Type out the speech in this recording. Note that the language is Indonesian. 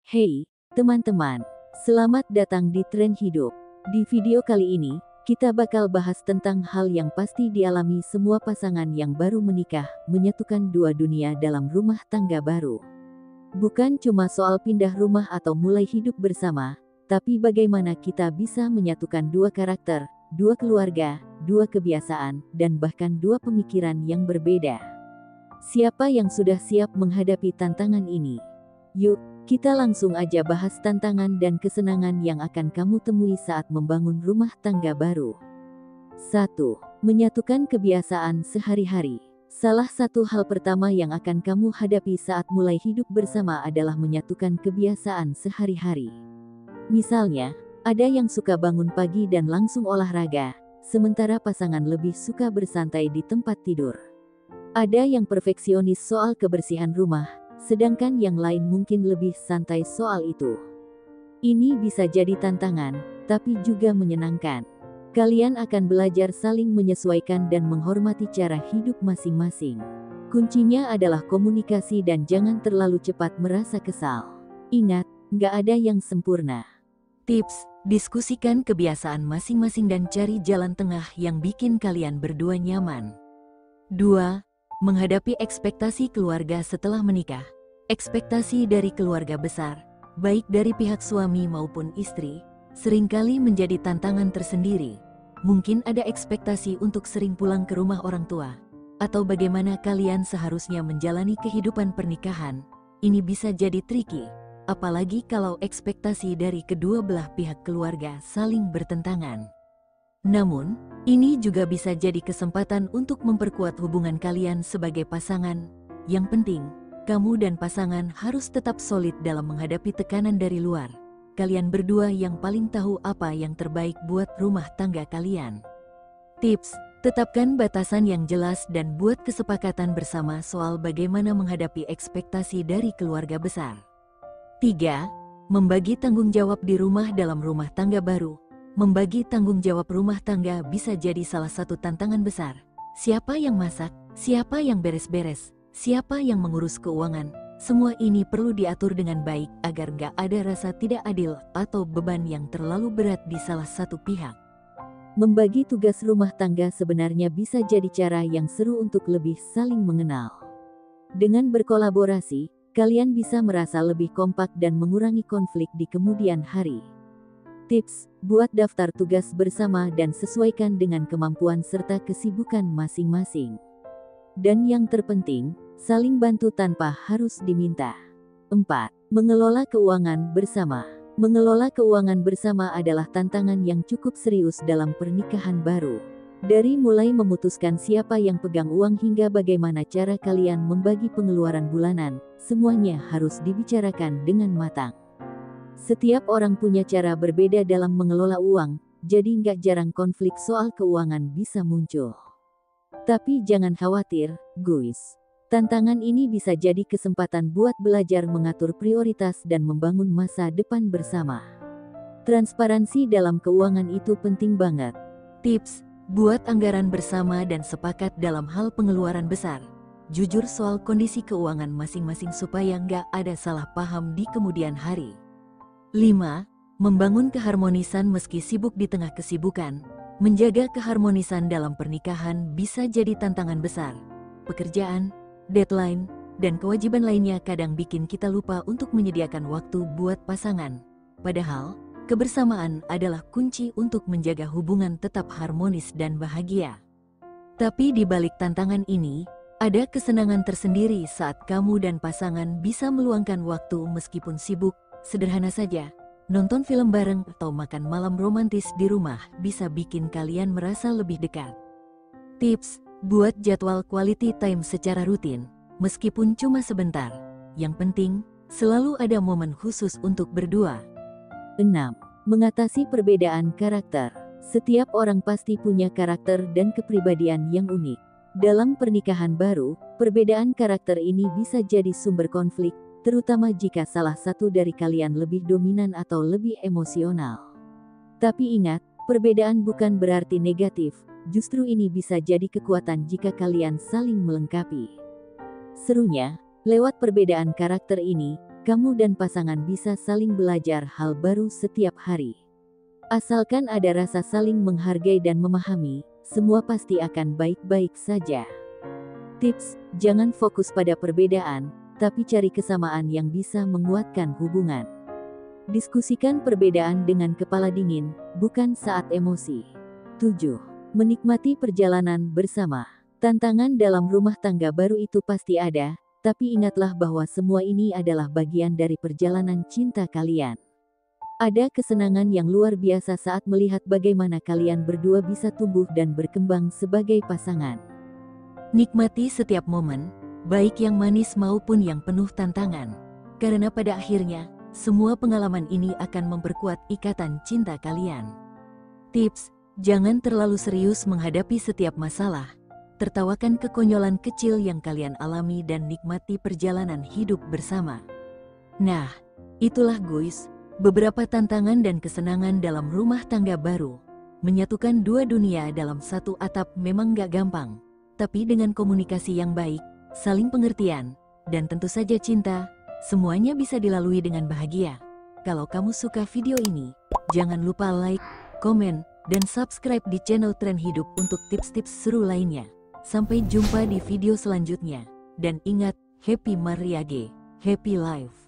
Hey, teman-teman. Selamat datang di Tren Hidup. Di video kali ini, kita bakal bahas tentang hal yang pasti dialami semua pasangan yang baru menikah, menyatukan dua dunia dalam rumah tangga baru. Bukan cuma soal pindah rumah atau mulai hidup bersama, tapi bagaimana kita bisa menyatukan dua karakter, dua keluarga, dua kebiasaan, dan bahkan dua pemikiran yang berbeda. Siapa yang sudah siap menghadapi tantangan ini? Yuk, kita langsung aja bahas tantangan dan kesenangan yang akan kamu temui saat membangun rumah tangga baru. 1. Menyatukan kebiasaan sehari-hari. Salah satu hal pertama yang akan kamu hadapi saat mulai hidup bersama adalah menyatukan kebiasaan sehari-hari. Misalnya, ada yang suka bangun pagi dan langsung olahraga, sementara pasangan lebih suka bersantai di tempat tidur. Ada yang perfeksionis soal kebersihan rumah, sedangkan yang lain mungkin lebih santai soal itu. Ini bisa jadi tantangan, tapi juga menyenangkan. Kalian akan belajar saling menyesuaikan dan menghormati cara hidup masing-masing. Kuncinya adalah komunikasi dan jangan terlalu cepat merasa kesal. Ingat, nggak ada yang sempurna. Tips, diskusikan kebiasaan masing-masing dan cari jalan tengah yang bikin kalian berdua nyaman. 2. Menghadapi ekspektasi keluarga setelah menikah. Ekspektasi dari keluarga besar, baik dari pihak suami maupun istri, seringkali menjadi tantangan tersendiri. Mungkin ada ekspektasi untuk sering pulang ke rumah orang tua, atau bagaimana kalian seharusnya menjalani kehidupan pernikahan. Ini bisa jadi tricky, apalagi kalau ekspektasi dari kedua belah pihak keluarga saling bertentangan. Namun, ini juga bisa jadi kesempatan untuk memperkuat hubungan kalian sebagai pasangan. Yang penting, kamu dan pasangan harus tetap solid dalam menghadapi tekanan dari luar. Kalian berdua yang paling tahu apa yang terbaik buat rumah tangga kalian. Tips, tetapkan batasan yang jelas dan buat kesepakatan bersama soal bagaimana menghadapi ekspektasi dari keluarga besar. 3. Membagi tanggung jawab di rumah dalam rumah tangga baru. Membagi tanggung jawab rumah tangga bisa jadi salah satu tantangan besar. Siapa yang masak? Siapa yang beres-beres? Siapa yang mengurus keuangan? Semua ini perlu diatur dengan baik agar gak ada rasa tidak adil atau beban yang terlalu berat di salah satu pihak. Membagi tugas rumah tangga sebenarnya bisa jadi cara yang seru untuk lebih saling mengenal. Dengan berkolaborasi, kalian bisa merasa lebih kompak dan mengurangi konflik di kemudian hari. Tips, buat daftar tugas bersama dan sesuaikan dengan kemampuan serta kesibukan masing-masing. Dan yang terpenting, saling bantu tanpa harus diminta. 4. Mengelola keuangan bersama. Mengelola keuangan bersama adalah tantangan yang cukup serius dalam pernikahan baru. Dari mulai memutuskan siapa yang pegang uang hingga bagaimana cara kalian membagi pengeluaran bulanan, semuanya harus dibicarakan dengan matang. Setiap orang punya cara berbeda dalam mengelola uang, jadi nggak jarang konflik soal keuangan bisa muncul. Tapi jangan khawatir, guys. Tantangan ini bisa jadi kesempatan buat belajar mengatur prioritas dan membangun masa depan bersama. Transparansi dalam keuangan itu penting banget. Tips, buat anggaran bersama dan sepakat dalam hal pengeluaran besar. Jujur soal kondisi keuangan masing-masing supaya nggak ada salah paham di kemudian hari. 5. Membangun keharmonisan meski sibuk di tengah kesibukan. Menjaga keharmonisan dalam pernikahan bisa jadi tantangan besar. Pekerjaan, deadline, dan kewajiban lainnya kadang bikin kita lupa untuk menyediakan waktu buat pasangan. Padahal, kebersamaan adalah kunci untuk menjaga hubungan tetap harmonis dan bahagia. Tapi di balik tantangan ini, ada kesenangan tersendiri saat kamu dan pasangan bisa meluangkan waktu meskipun sibuk. Sederhana saja, nonton film bareng atau makan malam romantis di rumah bisa bikin kalian merasa lebih dekat. Tips, buat jadwal quality time secara rutin, meskipun cuma sebentar. Yang penting, selalu ada momen khusus untuk berdua. 6. Mengatasi perbedaan karakter. Setiap orang pasti punya karakter dan kepribadian yang unik. Dalam pernikahan baru, perbedaan karakter ini bisa jadi sumber konflik, terutama jika salah satu dari kalian lebih dominan atau lebih emosional. Tapi ingat, perbedaan bukan berarti negatif, justru ini bisa jadi kekuatan jika kalian saling melengkapi. Serunya, lewat perbedaan karakter ini, kamu dan pasangan bisa saling belajar hal baru setiap hari. Asalkan ada rasa saling menghargai dan memahami, semua pasti akan baik-baik saja. Tips: jangan fokus pada perbedaan, tapi cari kesamaan yang bisa menguatkan hubungan. Diskusikan perbedaan dengan kepala dingin, bukan saat emosi. 7. Menikmati perjalanan bersama. Tantangan dalam rumah tangga baru itu pasti ada, tapi ingatlah bahwa semua ini adalah bagian dari perjalanan cinta kalian. Ada kesenangan yang luar biasa saat melihat bagaimana kalian berdua bisa tumbuh dan berkembang sebagai pasangan. Nikmati setiap momen, baik yang manis maupun yang penuh tantangan, karena pada akhirnya, semua pengalaman ini akan memperkuat ikatan cinta kalian. Tips: jangan terlalu serius menghadapi setiap masalah. Tertawakan kekonyolan kecil yang kalian alami dan nikmati perjalanan hidup bersama. Nah, itulah guys, beberapa tantangan dan kesenangan dalam rumah tangga baru. Menyatukan dua dunia dalam satu atap memang gak gampang, tapi dengan komunikasi yang baik, saling pengertian, dan tentu saja cinta, semuanya bisa dilalui dengan bahagia. Kalau kamu suka video ini, jangan lupa like, komen, dan subscribe di channel Tren Hidup untuk tips-tips seru lainnya. Sampai jumpa di video selanjutnya. Dan ingat, happy mariage, happy life.